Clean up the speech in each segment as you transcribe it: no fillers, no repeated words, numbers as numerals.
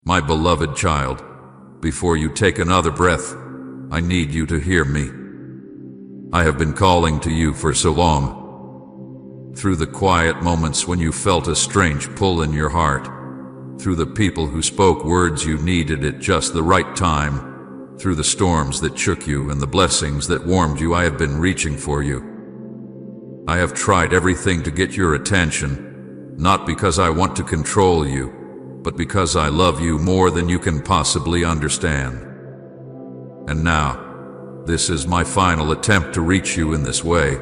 My beloved child, before you take another breath, I need you to hear me. I have been calling to you for so long. Through the quiet moments when you felt a strange pull in your heart, through the people who spoke words you needed at just the right time, through the storms that shook you and the blessings that warmed you, I have been reaching for you. I have tried everything to get your attention, not because I want to control you, but because I love you more than you can possibly understand. And now, this is my final attempt to reach you in this way.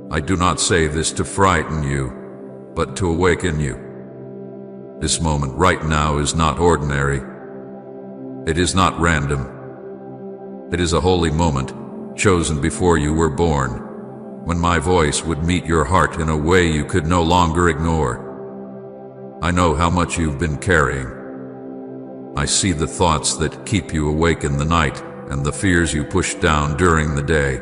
I do not say this to frighten you, but to awaken you. This moment right now is not ordinary. It is not random. It is a holy moment, chosen before you were born, when my voice would meet your heart in a way you could no longer ignore. I know how much you've been carrying. I see the thoughts that keep you awake in the night and the fears you push down during the day.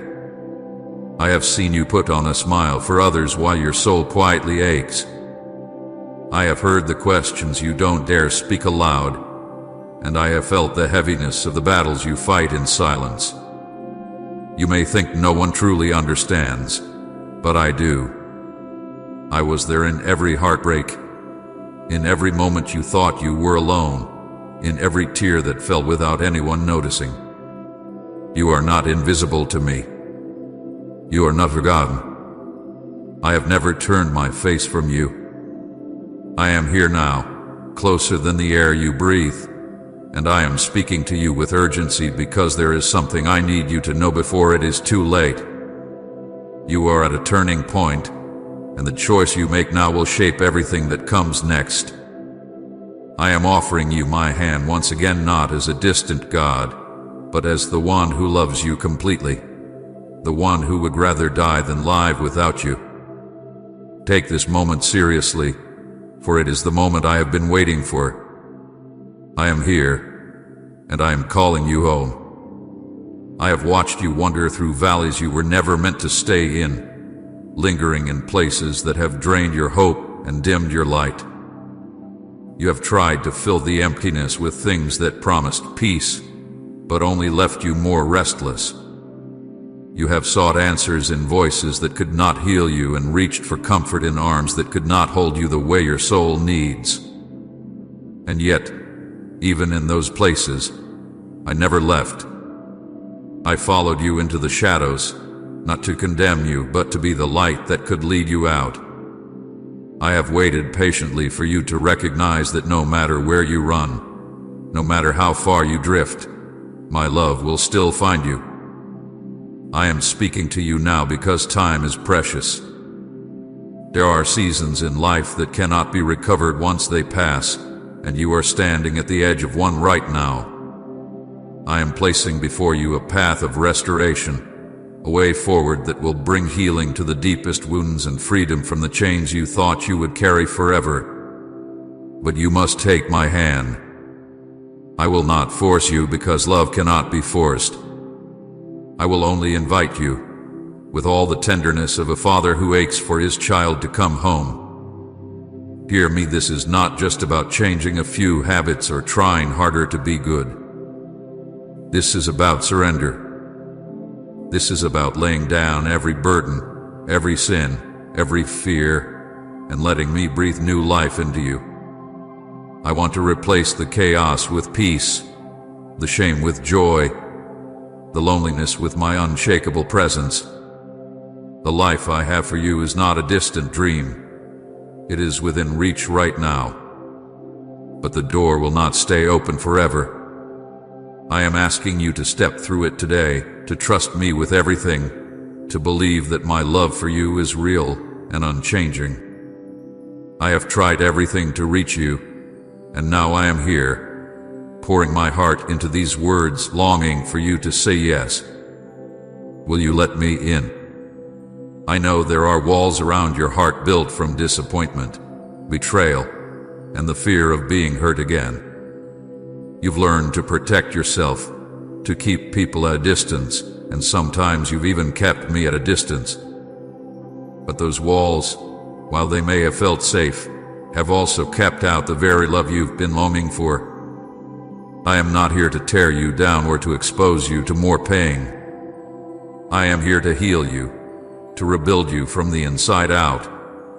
I have seen you put on a smile for others while your soul quietly aches. I have heard the questions you don't dare speak aloud, and I have felt the heaviness of the battles you fight in silence. You may think no one truly understands, but I do. I was there in every heartbreak, in every moment you thought you were alone, in every tear that fell without anyone noticing. You are not invisible to me. You are not forgotten. I have never turned my face from you. I am here now, closer than the air you breathe, and I am speaking to you with urgency because there is something I need you to know before it is too late. You are at a turning point, and the choice you make now will shape everything that comes next. I am offering you my hand once again, not as a distant God, but as the one who loves you completely, the one who would rather die than live without you. Take this moment seriously, for it is the moment I have been waiting for. I am here, and I am calling you home. I have watched you wander through valleys you were never meant to stay in, lingering in places that have drained your hope and dimmed your light. You have tried to fill the emptiness with things that promised peace, but only left you more restless. You have sought answers in voices that could not heal you and reached for comfort in arms that could not hold you the way your soul needs. And yet, even in those places, I never left. I followed you into the shadows, not to condemn you, but to be the light that could lead you out. I have waited patiently for you to recognize that no matter where you run, no matter how far you drift, my love will still find you. I am speaking to you now because time is precious. There are seasons in life that cannot be recovered once they pass, and you are standing at the edge of one right now. I am placing before you a path of restoration, a way forward that will bring healing to the deepest wounds and freedom from the chains you thought you would carry forever. But you must take my hand. I will not force you because love cannot be forced. I will only invite you, with all the tenderness of a father who aches for his child to come home. Hear me, this is not just about changing a few habits or trying harder to be good. This is about surrender. This is about laying down every burden, every sin, every fear, and letting me breathe new life into you. I want to replace the chaos with peace, the shame with joy, the loneliness with my unshakable presence. The life I have for you is not a distant dream. It is within reach right now. But the door will not stay open forever. I am asking you to step through it today, to trust me with everything, to believe that my love for you is real and unchanging. I have tried everything to reach you, and now I am here, pouring my heart into these words, longing for you to say yes. Will you let me in? I know there are walls around your heart built from disappointment, betrayal, and the fear of being hurt again. You've learned to protect yourself, to keep people at a distance, and sometimes you've even kept me at a distance. But those walls, while they may have felt safe, have also kept out the very love you've been longing for. I am not here to tear you down or to expose you to more pain. I am here to heal you, to rebuild you from the inside out,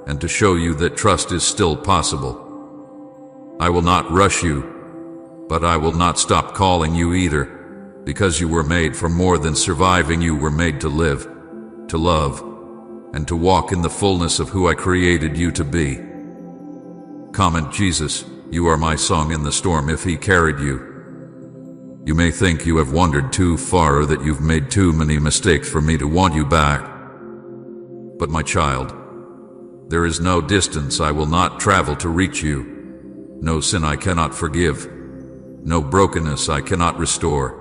and to show you that trust is still possible. I will not rush you, but I will not stop calling you either, because you were made for more than surviving. You were made to live, to love, and to walk in the fullness of who I created you to be. Comment Jesus, you are my song in the storm if he carried you. You may think you have wandered too far or that you've made too many mistakes for me to want you back. But my child, there is no distance I will not travel to reach you, no sin I cannot forgive, no brokenness I cannot restore.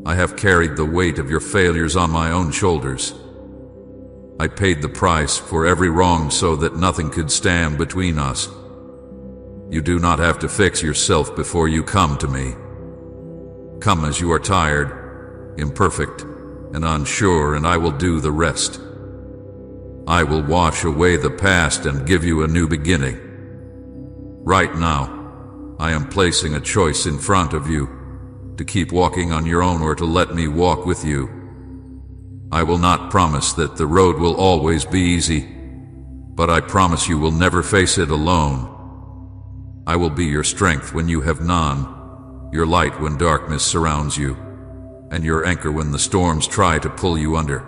I have carried the weight of your failures on my own shoulders. I paid the price for every wrong so that nothing could stand between us. You do not have to fix yourself before you come to me. Come as you are tired, imperfect, and unsure, and I will do the rest. I will wash away the past and give you a new beginning. Right now, I am placing a choice in front of you, to keep walking on your own or to let me walk with you. I will not promise that the road will always be easy, but I promise you will never face it alone. I will be your strength when you have none, your light when darkness surrounds you, and your anchor when the storms try to pull you under.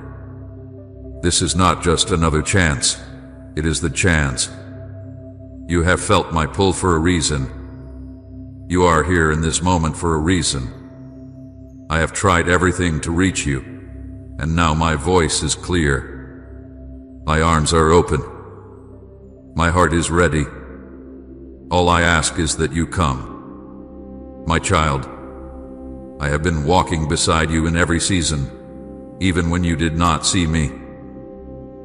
This is not just another chance, it is the chance. You have felt my pull for a reason. You are here in this moment for a reason. I have tried everything to reach you, and now my voice is clear. My arms are open. My heart is ready. All I ask is that you come. My child, I have been walking beside you in every season, even when you did not see me.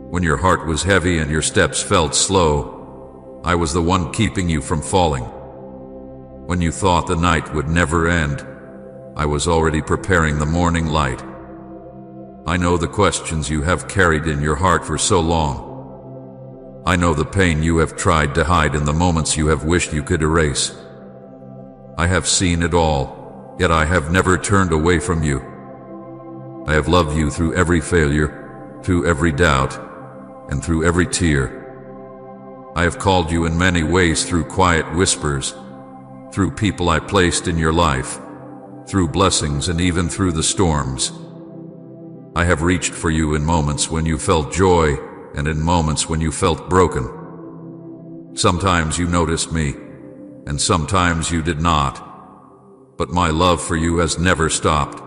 When your heart was heavy and your steps felt slow, I was the one keeping you from falling. When you thought the night would never end, I was already preparing the morning light. I know the questions you have carried in your heart for so long. I know the pain you have tried to hide and the moments you have wished you could erase. I have seen it all, yet I have never turned away from you. I have loved you through every failure, through every doubt, and through every tear. I have called you in many ways through quiet whispers, through people I placed in your life, through blessings and even through the storms. I have reached for you in moments when you felt joy and in moments when you felt broken. Sometimes you noticed me, and sometimes you did not, but my love for you has never stopped.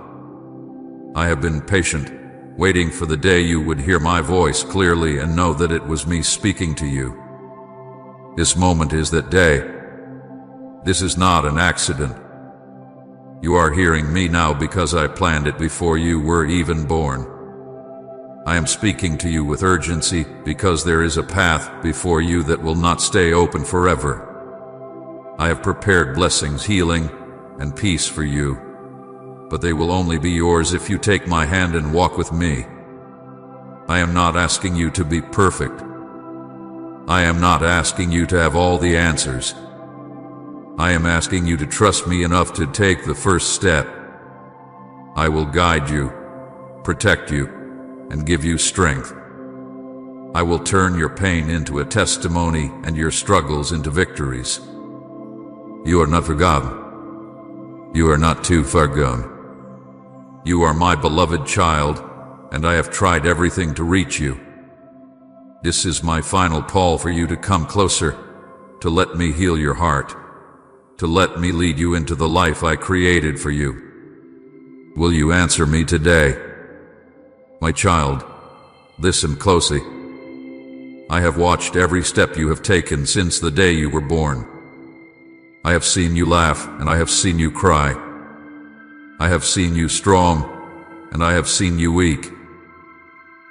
I have been patient, waiting for the day you would hear my voice clearly and know that it was me speaking to you. This moment is that day. This is not an accident. You are hearing me now because I planned it before you were even born. I am speaking to you with urgency because there is a path before you that will not stay open forever. I have prepared blessings, healing, and peace for you, but they will only be yours if you take my hand and walk with me. I am not asking you to be perfect. I am not asking you to have all the answers. I am asking you to trust me enough to take the first step. I will guide you, protect you, and give you strength. I will turn your pain into a testimony and your struggles into victories. You are not forgotten. You are not too far gone. You are my beloved child, and I have tried everything to reach you. This is my final call for you to come closer, to let me heal your heart, to let me lead you into the life I created for you. Will you answer me today? My child, listen closely. I have watched every step you have taken since the day you were born. I have seen you laugh, and I have seen you cry. I have seen you strong, and I have seen you weak.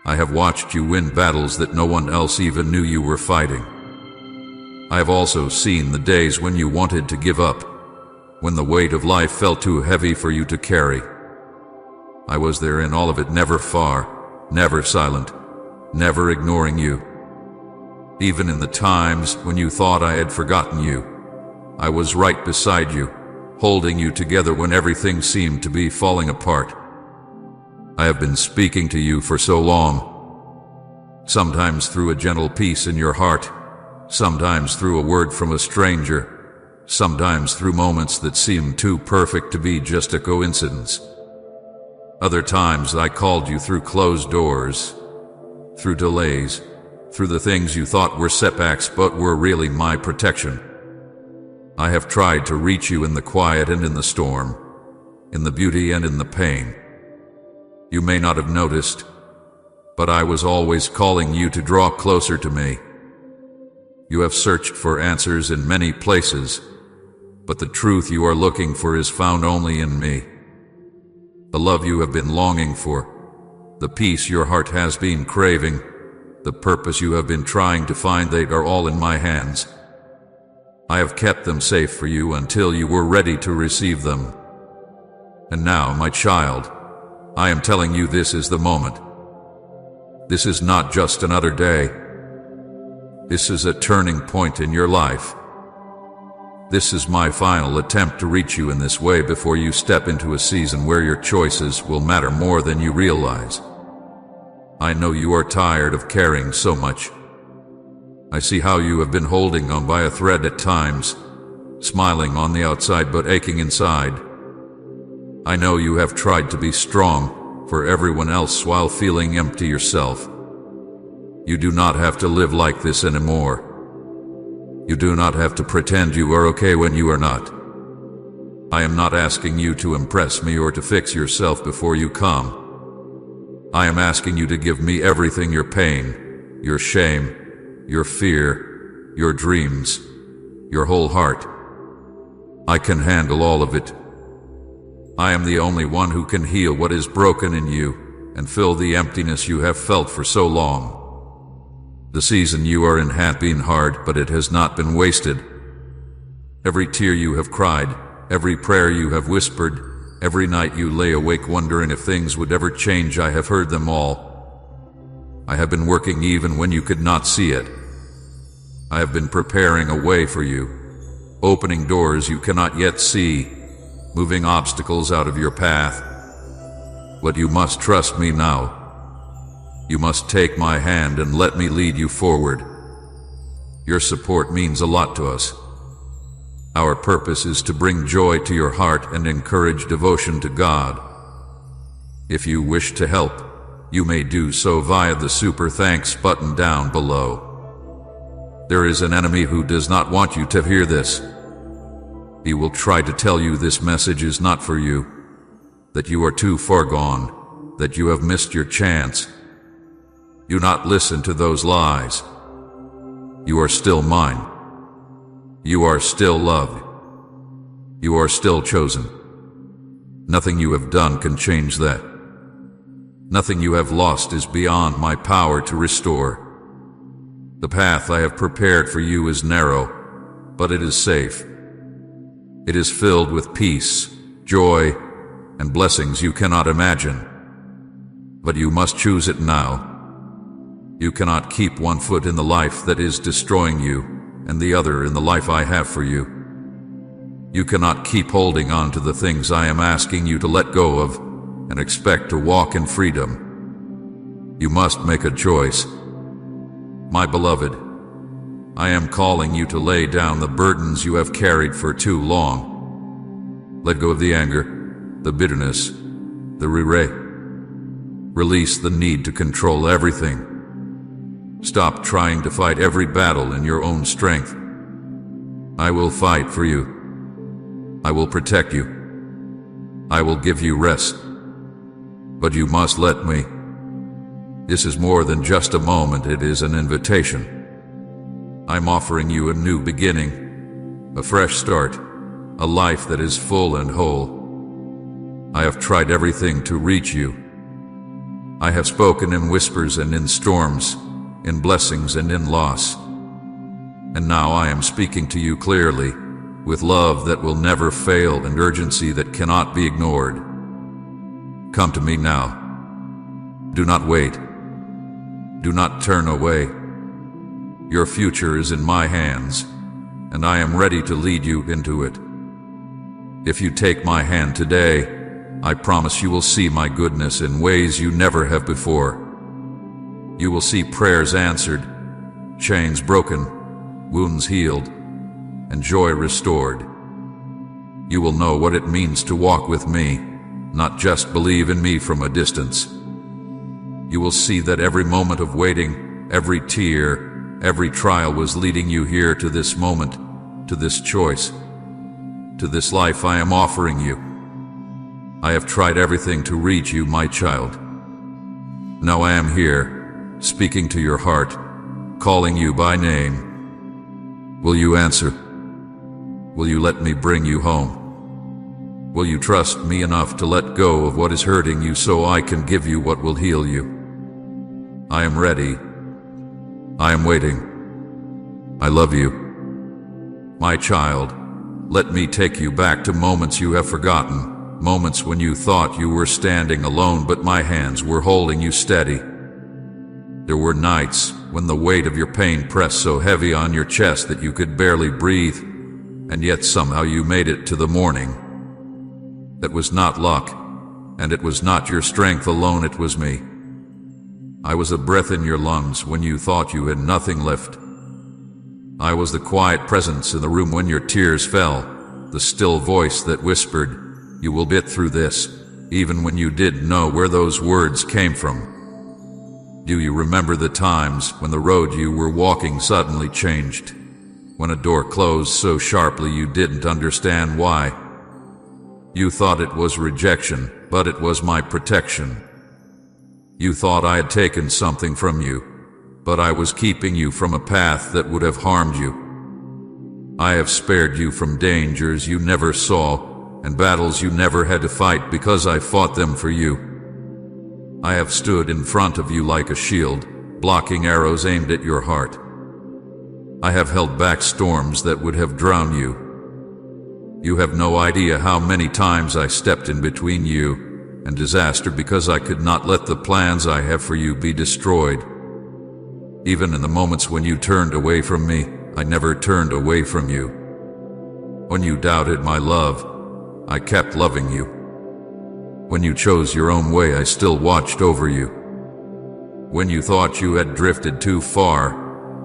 I have watched you win battles that no one else even knew you were fighting. I have also seen the days when you wanted to give up, when the weight of life felt too heavy for you to carry. I was there in all of it, never far, never silent, never ignoring you. Even in the times when you thought I had forgotten you, I was right beside you, holding you together when everything seemed to be falling apart. I have been speaking to you for so long, sometimes through a gentle peace in your heart, sometimes through a word from a stranger, sometimes through moments that seemed too perfect to be just a coincidence. Other times I called you through closed doors, through delays, through the things you thought were setbacks but were really my protection. I have tried to reach you in the quiet and in the storm, in the beauty and in the pain. You may not have noticed, but I was always calling you to draw closer to me. You have searched for answers in many places, but the truth you are looking for is found only in me. The love you have been longing for, the peace your heart has been craving, the purpose you have been trying to find, they are all in my hands. I have kept them safe for you until you were ready to receive them. And now, my child, I am telling you this is the moment. This is not just another day. This is a turning point in your life. This is my final attempt to reach you in this way before you step into a season where your choices will matter more than you realize. I know you are tired of caring so much. I see how you have been holding on by a thread at times, smiling on the outside but aching inside. I know you have tried to be strong for everyone else while feeling empty yourself. You do not have to live like this anymore. You do not have to pretend you are okay when you are not. I am not asking you to impress me or to fix yourself before you come. I am asking you to give me everything: your pain, your shame, your fear, your dreams, your whole heart. I can handle all of it. I am the only one who can heal what is broken in you and fill the emptiness you have felt for so long. The season you are in has been hard, but it has not been wasted. Every tear you have cried, every prayer you have whispered, every night you lay awake wondering if things would ever change, I have heard them all. I have been working even when you could not see it. I have been preparing a way for you, opening doors you cannot yet see, moving obstacles out of your path. But you must trust me now. You must take my hand and let me lead you forward. Your support means a lot to us. Our purpose is to bring joy to your heart and encourage devotion to God. If you wish to help, you may do so via the Super Thanks button down below. There is an enemy who does not want you to hear this. He will try to tell you this message is not for you, that you are too far gone, that you have missed your chance. Do not listen to those lies. You are still mine. You are still loved. You are still chosen. Nothing you have done can change that. Nothing you have lost is beyond my power to restore. The path I have prepared for you is narrow, but it is safe. It is filled with peace, joy, and blessings you cannot imagine. But you must choose it now. You cannot keep one foot in the life that is destroying you and the other in the life I have for you. You cannot keep holding on to the things I am asking you to let go of and expect to walk in freedom. You must make a choice. My beloved, I am calling you to lay down the burdens you have carried for too long. Let go of the anger, the bitterness, the regret. Release the need to control everything. Stop trying to fight every battle in your own strength. I will fight for you. I will protect you. I will give you rest. But you must let me. This is more than just a moment, it is an invitation. I'm offering you a new beginning, a fresh start, a life that is full and whole. I have tried everything to reach you. I have spoken in whispers and in storms, in blessings and in loss. And now I am speaking to you clearly, with love that will never fail and urgency that cannot be ignored. Come to me now. Do not wait. Do not turn away. Your future is in my hands, and I am ready to lead you into it. If you take my hand today, I promise you will see my goodness in ways you never have before. You will see prayers answered, chains broken, wounds healed, and joy restored. You will know what it means to walk with me, not just believe in me from a distance. You will see that every moment of waiting, every tear, every trial was leading you here to this moment, to this choice, to this life I am offering you. I have tried everything to reach you, my child. Now I am here, speaking to your heart, calling you by name. Will you answer? Will you let me bring you home? Will you trust me enough to let go of what is hurting you so I can give you what will heal you? I am ready. I am waiting. I love you. My child, let me take you back to moments you have forgotten. Moments when you thought you were standing alone, but my hands were holding you steady. There were nights when the weight of your pain pressed so heavy on your chest that you could barely breathe, and yet somehow you made it to the morning. That was not luck, and it was not your strength alone, it was me. I was a breath in your lungs when you thought you had nothing left. I was the quiet presence in the room when your tears fell, the still voice that whispered, "You will get through this," even when you didn't know where those words came from. Do you remember the times when the road you were walking suddenly changed? When a door closed so sharply you didn't understand why? You thought it was rejection, but it was my protection. You thought I had taken something from you, but I was keeping you from a path that would have harmed you. I have spared you from dangers you never saw, and battles you never had to fight because I fought them for you. I have stood in front of you like a shield, blocking arrows aimed at your heart. I have held back storms that would have drowned you. You have no idea how many times I stepped in between you and disaster because I could not let the plans I have for you be destroyed. Even in the moments when you turned away from me, I never turned away from you. When you doubted my love, I kept loving you. When you chose your own way, I still watched over you. When you thought you had drifted too far,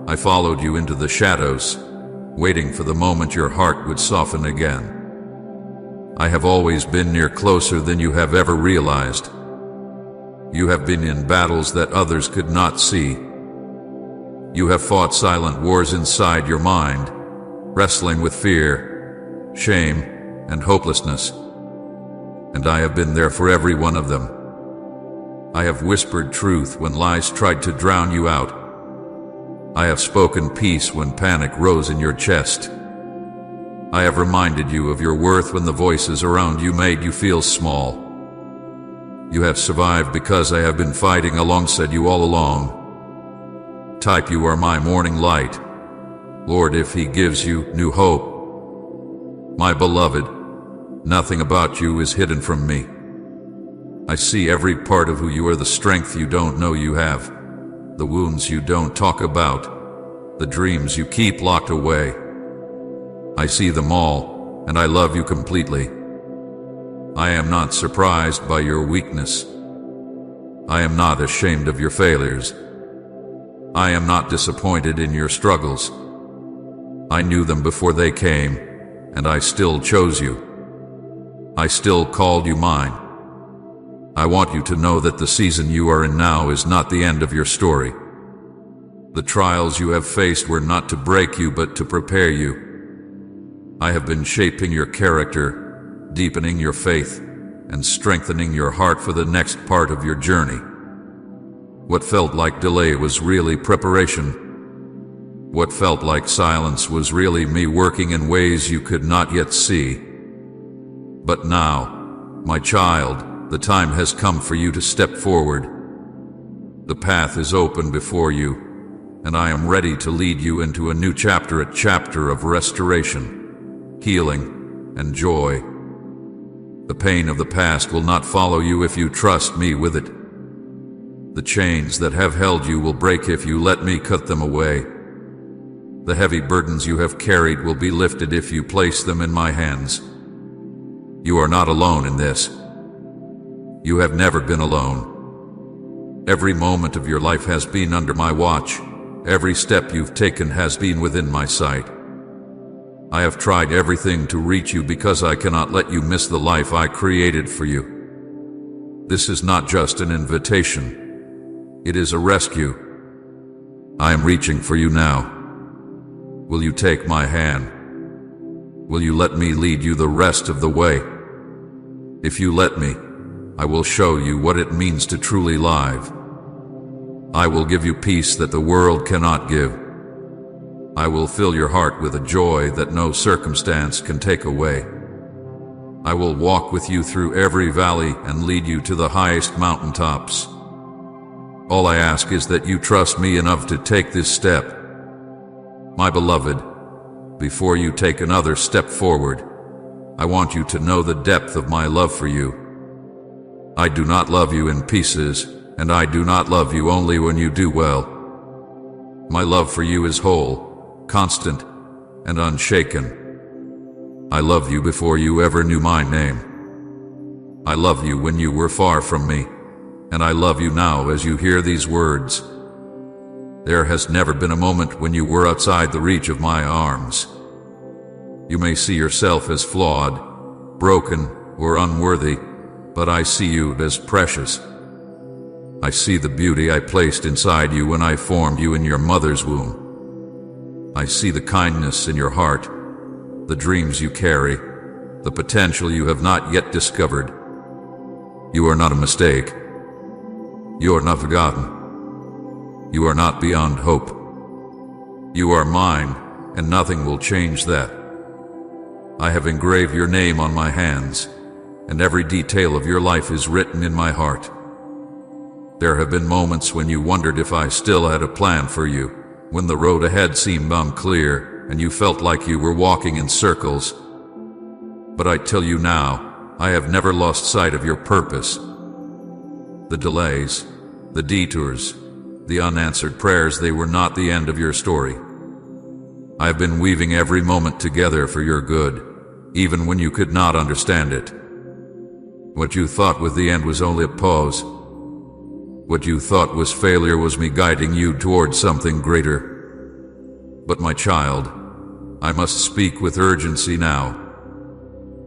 I followed you into the shadows, waiting for the moment your heart would soften again. I have always been near, closer than you have ever realized. You have been in battles that others could not see. You have fought silent wars inside your mind, wrestling with fear, shame, and hopelessness. And I have been there for every one of them. I have whispered truth when lies tried to drown you out. I have spoken peace when panic rose in your chest. I have reminded you of your worth when the voices around you made you feel small. You have survived because I have been fighting alongside you all along. Type, you are my morning light. Lord, if He gives you new hope. My beloved, nothing about you is hidden from me. I see every part of who you are, the strength you don't know you have, the wounds you don't talk about, the dreams you keep locked away. I see them all, and I love you completely. I am not surprised by your weakness. I am not ashamed of your failures. I am not disappointed in your struggles. I knew them before they came, and I still chose you. I still called you mine. I want you to know that the season you are in now is not the end of your story. The trials you have faced were not to break you, but to prepare you. I have been shaping your character, deepening your faith, and strengthening your heart for the next part of your journey. What felt like delay was really preparation. What felt like silence was really me working in ways you could not yet see. But now, my child, the time has come for you to step forward. The path is open before you, and I am ready to lead you into a new chapter, a chapter of restoration, healing, and joy. The pain of the past will not follow you if you trust me with it. The chains that have held you will break if you let me cut them away. The heavy burdens you have carried will be lifted if you place them in my hands. You are not alone in this. You have never been alone. Every moment of your life has been under my watch. Every step you've taken has been within my sight. I have tried everything to reach you because I cannot let you miss the life I created for you. This is not just an invitation. It is a rescue. I am reaching for you now. Will you take my hand? Will you let me lead you the rest of the way? If you let me, I will show you what it means to truly live. I will give you peace that the world cannot give. I will fill your heart with a joy that no circumstance can take away. I will walk with you through every valley and lead you to the highest mountaintops. All I ask is that you trust me enough to take this step. My beloved, before you take another step forward, I want you to know the depth of my love for you. I do not love you in pieces, and I do not love you only when you do well. My love for you is whole, constant, and unshaken. I love you before you ever knew my name. I love you when you were far from me, and I love you now as you hear these words. There has never been a moment when you were outside the reach of my arms. You may see yourself as flawed, broken, or unworthy, but I see you as precious. I see the beauty I placed inside you when I formed you in your mother's womb. I see the kindness in your heart, the dreams you carry, the potential you have not yet discovered. You are not a mistake. You are not forgotten. You are not beyond hope. You are mine, and nothing will change that. I have engraved your name on my hands, and every detail of your life is written in my heart. There have been moments when you wondered if I still had a plan for you, when the road ahead seemed unclear and you felt like you were walking in circles. But I tell you now, I have never lost sight of your purpose. The delays, the detours, the unanswered prayers, they were not the end of your story. I have been weaving every moment together for your good, even when you could not understand it. What you thought was the end was only a pause. What you thought was failure was me guiding you towards something greater. But my child, I must speak with urgency now.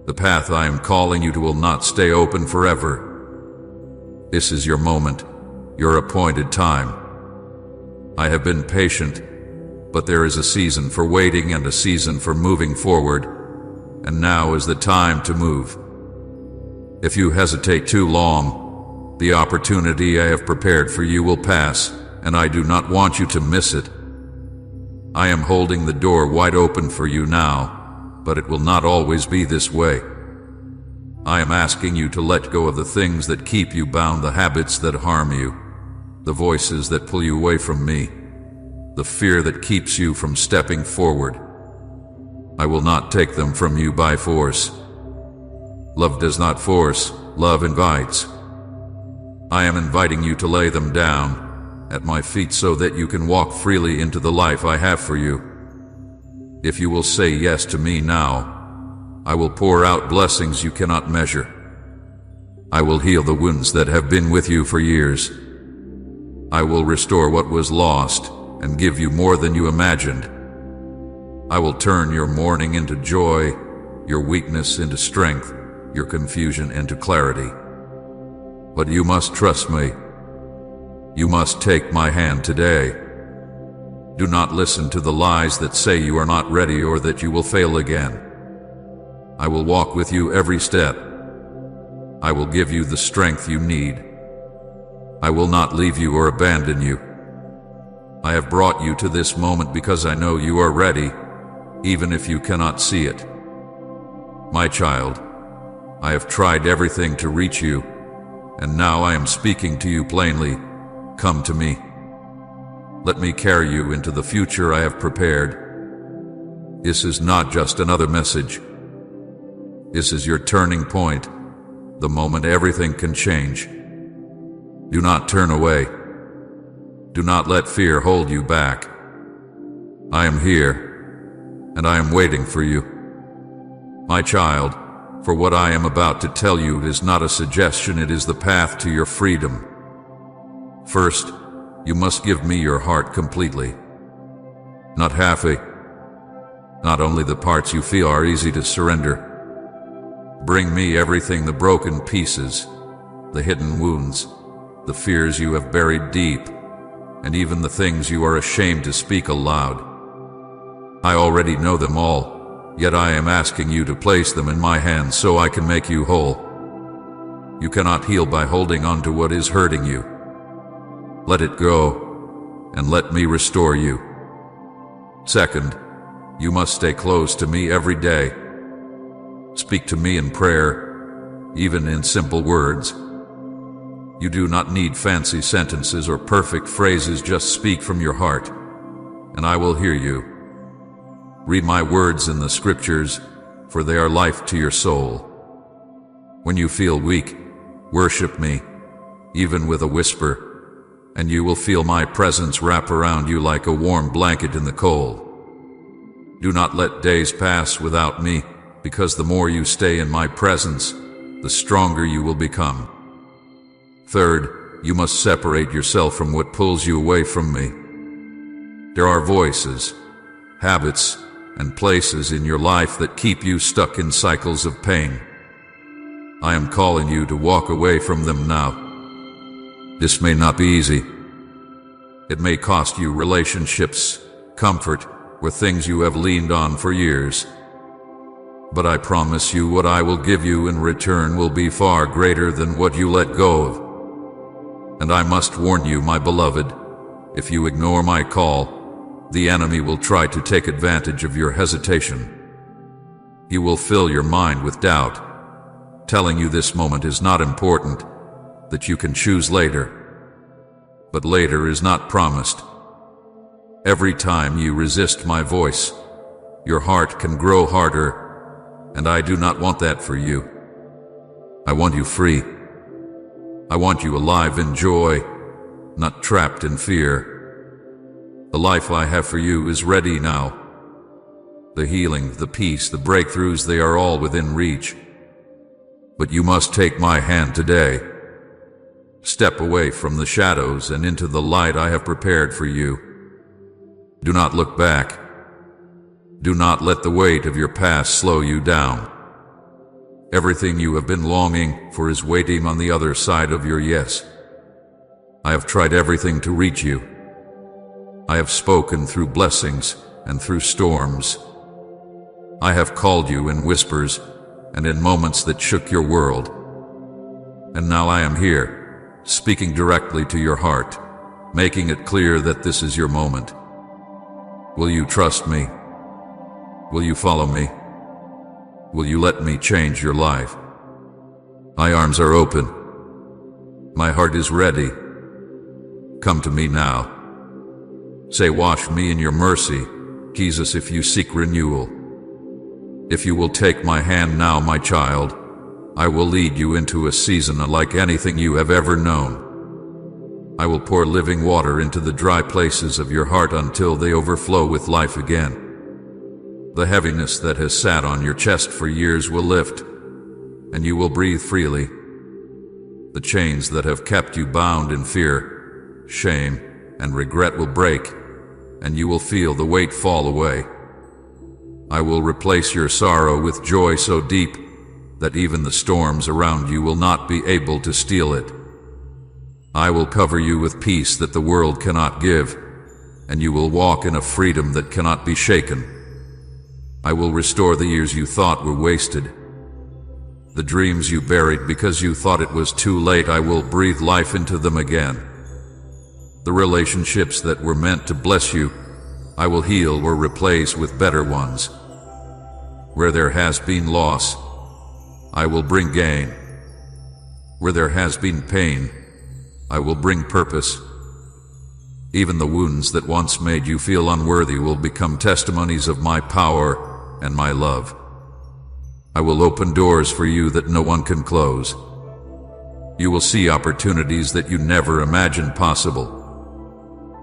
The path I am calling you to will not stay open forever. This is your moment, your appointed time. I have been patient, but there is a season for waiting and a season for moving forward, and now is the time to move. If you hesitate too long, the opportunity I have prepared for you will pass, and I do not want you to miss it. I am holding the door wide open for you now, but it will not always be this way. I am asking you to let go of the things that keep you bound, the habits that harm you, the voices that pull you away from me, the fear that keeps you from stepping forward. I will not take them from you by force. Love does not force, love invites. I am inviting you to lay them down at my feet so that you can walk freely into the life I have for you. If you will say yes to me now, I will pour out blessings you cannot measure. I will heal the wounds that have been with you for years. I will restore what was lost and give you more than you imagined. I will turn your mourning into joy, your weakness into strength, your confusion into clarity. But you must trust me. You must take my hand today. Do not listen to the lies that say you are not ready or that you will fail again. I will walk with you every step. I will give you the strength you need. I will not leave you or abandon you. I have brought you to this moment because I know you are ready, even if you cannot see it. My child, I have tried everything to reach you, and now I am speaking to you plainly. Come to me. Let me carry you into the future I have prepared. This is not just another message. This is your turning point, the moment everything can change. Do not turn away. Do not let fear hold you back. I am here, and I am waiting for you. My child, for what I am about to tell you is not a suggestion, it is the path to your freedom. First, you must give me your heart completely. Not halfway. Not only the parts you feel are easy to surrender. Bring me everything, the broken pieces, the hidden wounds, the fears you have buried deep, and even the things you are ashamed to speak aloud. I already know them all, yet I am asking you to place them in my hands so I can make you whole. You cannot heal by holding on to what is hurting you. Let it go, and let me restore you. Second, you must stay close to me every day. Speak to me in prayer, even in simple words. You do not need fancy sentences or perfect phrases, just speak from your heart, and I will hear you. Read my words in the scriptures, for they are life to your soul. When you feel weak, worship me, even with a whisper, and you will feel my presence wrap around you like a warm blanket in the cold. Do not let days pass without me, because the more you stay in my presence, the stronger you will become. Third, you must separate yourself from what pulls you away from me. There are voices, habits, and places in your life that keep you stuck in cycles of pain. I am calling you to walk away from them now. This may not be easy. It may cost you relationships, comfort, or things you have leaned on for years. But I promise you, what I will give you in return will be far greater than what you let go of. And I must warn you, my beloved, if you ignore my call, the enemy will try to take advantage of your hesitation. He will fill your mind with doubt, telling you this moment is not important, that you can choose later. But later is not promised. Every time you resist my voice, your heart can grow harder, and I do not want that for you. I want you free. I want you alive in joy, not trapped in fear. The life I have for you is ready now. The healing, the peace, the breakthroughs, they are all within reach. But you must take my hand today. Step away from the shadows and into the light I have prepared for you. Do not look back. Do not let the weight of your past slow you down. Everything you have been longing for is waiting on the other side of your yes. I have tried everything to reach you. I have spoken through blessings and through storms. I have called you in whispers and in moments that shook your world. And now I am here, speaking directly to your heart, making it clear that this is your moment. Will you trust me? Will you follow me? Will you let me change your life? My arms are open. My heart is ready. Come to me now. Say, wash me in your mercy, Jesus, if you seek renewal. If you will take my hand now, my child, I will lead you into a season unlike anything you have ever known. I will pour living water into the dry places of your heart until they overflow with life again. The heaviness that has sat on your chest for years will lift, and you will breathe freely. The chains that have kept you bound in fear, shame, and regret will break, and you will feel the weight fall away. I will replace your sorrow with joy so deep that even the storms around you will not be able to steal it. I will cover you with peace that the world cannot give, and you will walk in a freedom that cannot be shaken. I will restore the years you thought were wasted. The dreams you buried because you thought it was too late, I will breathe life into them again. The relationships that were meant to bless you, I will heal or replace with better ones. Where there has been loss, I will bring gain. Where there has been pain, I will bring purpose. Even the wounds that once made you feel unworthy will become testimonies of my power and my love. I will open doors for you that no one can close. You will see opportunities that you never imagined possible.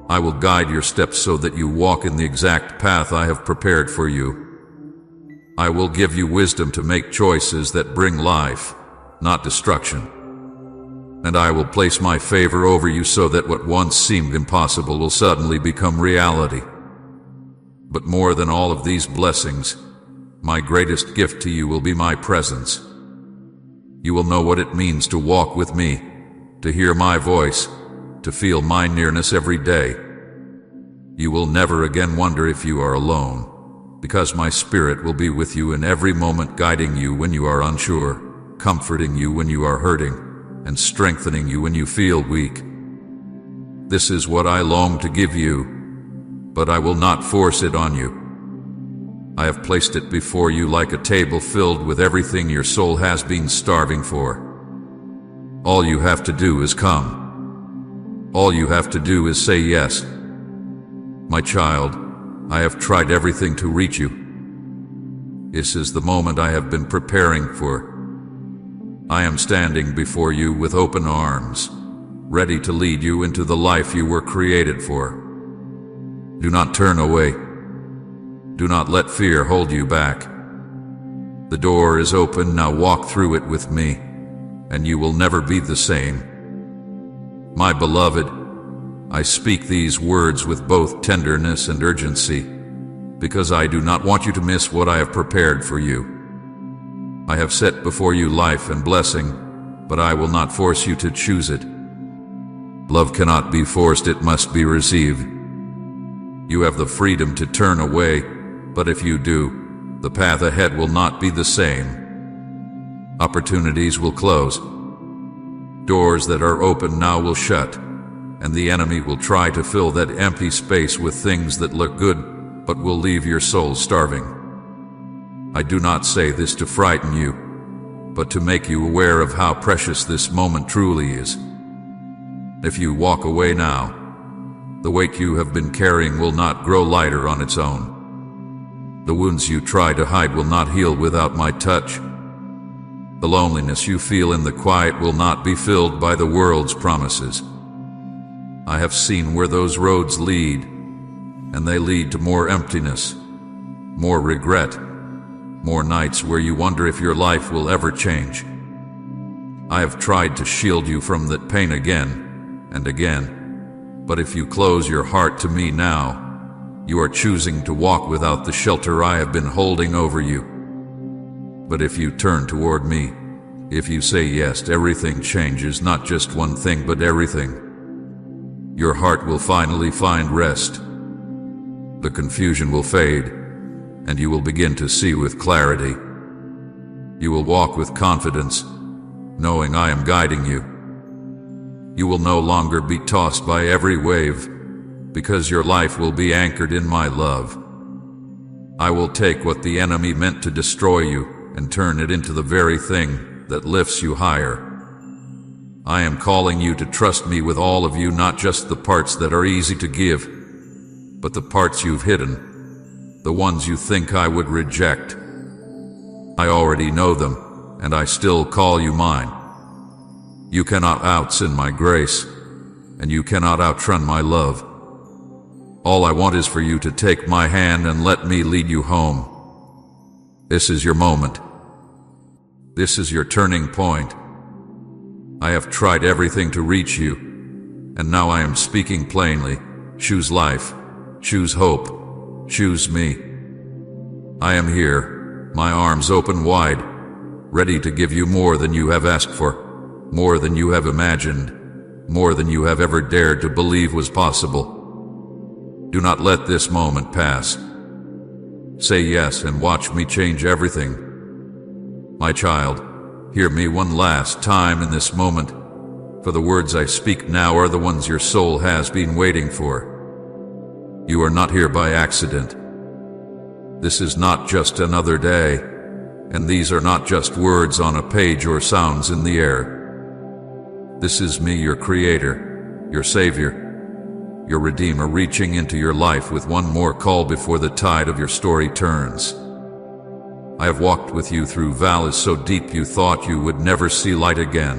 I will guide your steps so that you walk in the exact path I have prepared for you. I will give you wisdom to make choices that bring life, not destruction. And I will place my favor over you so that what once seemed impossible will suddenly become reality. But more than all of these blessings, my greatest gift to you will be my presence. You will know what it means to walk with me, to hear my voice, to feel my nearness every day. You will never again wonder if you are alone, because my spirit will be with you in every moment, guiding you when you are unsure, comforting you when you are hurting, and strengthening you when you feel weak. This is what I long to give you, but I will not force it on you. I have placed it before you like a table filled with everything your soul has been starving for. All you have to do is come. All you have to do is say yes. My child, I have tried everything to reach you. This is the moment I have been preparing for. I am standing before you with open arms, ready to lead you into the life you were created for. Do not turn away. Do not let fear hold you back. The door is open, now walk through it with me, and you will never be the same. My beloved, I speak these words with both tenderness and urgency, because I do not want you to miss what I have prepared for you. I have set before you life and blessing, but I will not force you to choose it. Love cannot be forced, it must be received. You have the freedom to turn away, but if you do, the path ahead will not be the same. Opportunities will close. Doors that are open now will shut, and the enemy will try to fill that empty space with things that look good, but will leave your soul starving. I do not say this to frighten you, but to make you aware of how precious this moment truly is. If you walk away now, the weight you have been carrying will not grow lighter on its own. The wounds you try to hide will not heal without my touch. The loneliness you feel in the quiet will not be filled by the world's promises. I have seen where those roads lead, and they lead to more emptiness, more regret, more nights where you wonder if your life will ever change. I have tried to shield you from that pain again and again, but if you close your heart to me now, you are choosing to walk without the shelter I have been holding over you. But if you turn toward me, if you say yes, everything changes, not just one thing, but everything. Your heart will finally find rest. The confusion will fade, and you will begin to see with clarity. You will walk with confidence, knowing I am guiding you. You will no longer be tossed by every wave, because your life will be anchored in my love. I will take what the enemy meant to destroy you and turn it into the very thing that lifts you higher. I am calling you to trust me with all of you, not just the parts that are easy to give, but the parts you've hidden, the ones you think I would reject. I already know them, and I still call you mine. You cannot outsin my grace, and you cannot outrun my love. All I want is for you to take my hand and let me lead you home. This is your moment. This is your turning point. I have tried everything to reach you, and now I am speaking plainly. Choose life. Choose hope. Choose me. I am here, my arms open wide, ready to give you more than you have asked for, more than you have imagined, more than you have ever dared to believe was possible. Do not let this moment pass. Say yes and watch me change everything. My child, hear me one last time in this moment, for the words I speak now are the ones your soul has been waiting for. You are not here by accident. This is not just another day, and these are not just words on a page or sounds in the air. This is me, your Creator, your Savior, your Redeemer, reaching into your life with one more call before the tide of your story turns. I have walked with you through valleys so deep you thought you would never see light again.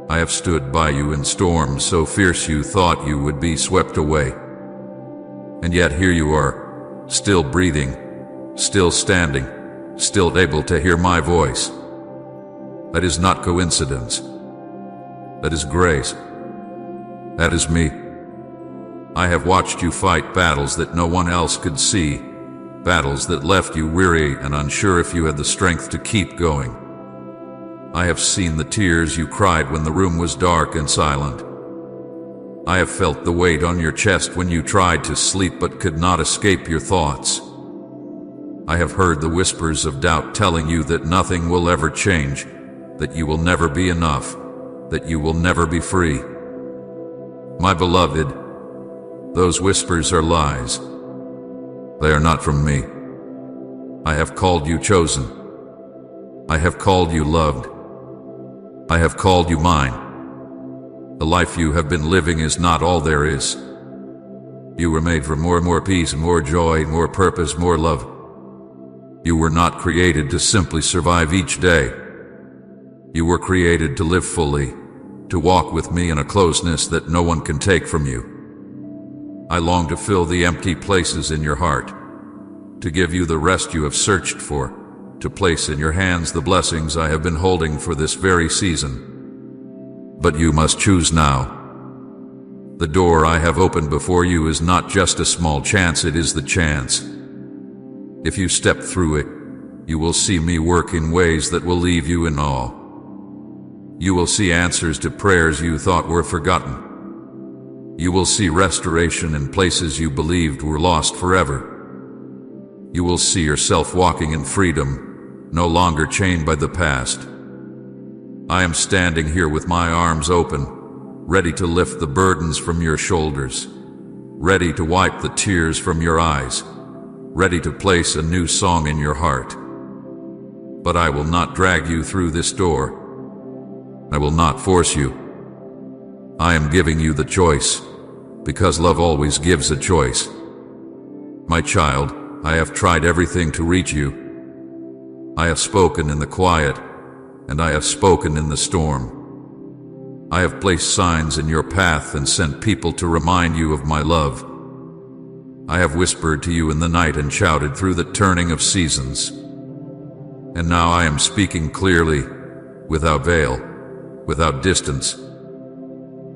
I have stood by you in storms so fierce you thought you would be swept away. And yet here you are, still breathing, still standing, still able to hear my voice. That is not coincidence. That is grace. That is me. I have watched you fight battles that no one else could see, battles that left you weary and unsure if you had the strength to keep going. I have seen the tears you cried when the room was dark and silent. I have felt the weight on your chest when you tried to sleep but could not escape your thoughts. I have heard the whispers of doubt telling you that nothing will ever change, that you will never be enough, that you will never be free. My beloved, those whispers are lies. They are not from me. I have called you chosen. I have called you loved. I have called you mine. The life you have been living is not all there is. You were made for more peace, more joy, more purpose, more love. You were not created to simply survive each day. You were created to live fully, to walk with me in a closeness that no one can take from you. I long to fill the empty places in your heart, to give you the rest you have searched for, to place in your hands the blessings I have been holding for this very season. But you must choose now. The door I have opened before you is not just a small chance, it is the chance. If you step through it, you will see me work in ways that will leave you in awe. You will see answers to prayers you thought were forgotten. You will see restoration in places you believed were lost forever. You will see yourself walking in freedom, no longer chained by the past. I am standing here with my arms open, ready to lift the burdens from your shoulders, ready to wipe the tears from your eyes, ready to place a new song in your heart. But I will not drag you through this door. I will not force you. I am giving you the choice, because love always gives a choice. My child, I have tried everything to reach you. I have spoken in the quiet, and I have spoken in the storm. I have placed signs in your path and sent people to remind you of my love. I have whispered to you in the night and shouted through the turning of seasons. And now I am speaking clearly, without veil, without distance.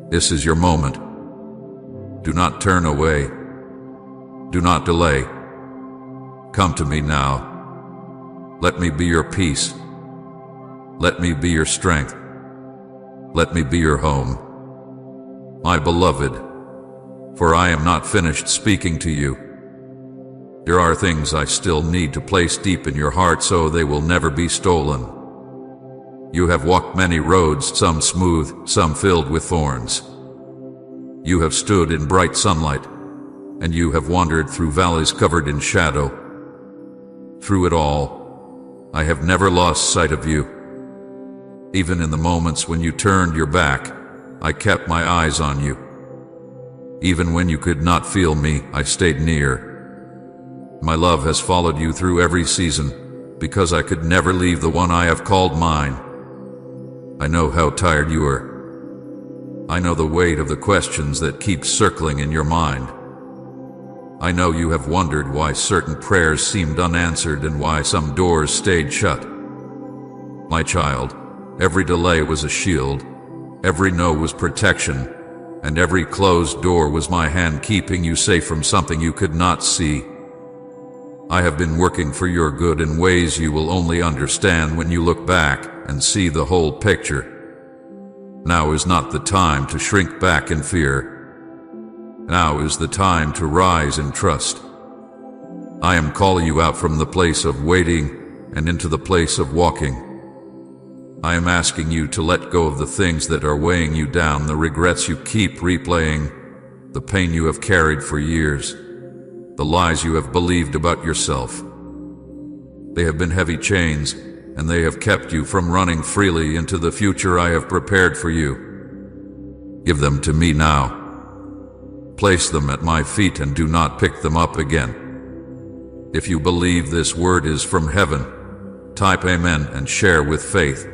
This is your moment. Do not turn away. Do not delay. Come to me now. Let me be your peace. Let me be your strength. Let me be your home. My beloved, for I am not finished speaking to you. There are things I still need to place deep in your heart so they will never be stolen. You have walked many roads, some smooth, some filled with thorns. You have stood in bright sunlight, and you have wandered through valleys covered in shadow. Through it all, I have never lost sight of you. Even in the moments when you turned your back, I kept my eyes on you. Even when you could not feel me, I stayed near. My love has followed you through every season, because I could never leave the one I have called mine. I know how tired you are. I know the weight of the questions that keep circling in your mind. I know you have wondered why certain prayers seemed unanswered and why some doors stayed shut. My child, every delay was a shield, every no was protection, and every closed door was my hand keeping you safe from something you could not see. I have been working for your good in ways you will only understand when you look back and see the whole picture. Now is not the time to shrink back in fear. Now is the time to rise in trust. I am calling you out from the place of waiting and into the place of walking. I am asking you to let go of the things that are weighing you down, the regrets you keep replaying, the pain you have carried for years, the lies you have believed about yourself. They have been heavy chains, and they have kept you from running freely into the future I have prepared for you. Give them to me now. Place them at my feet and do not pick them up again. If you believe this word is from heaven, type Amen and share with faith.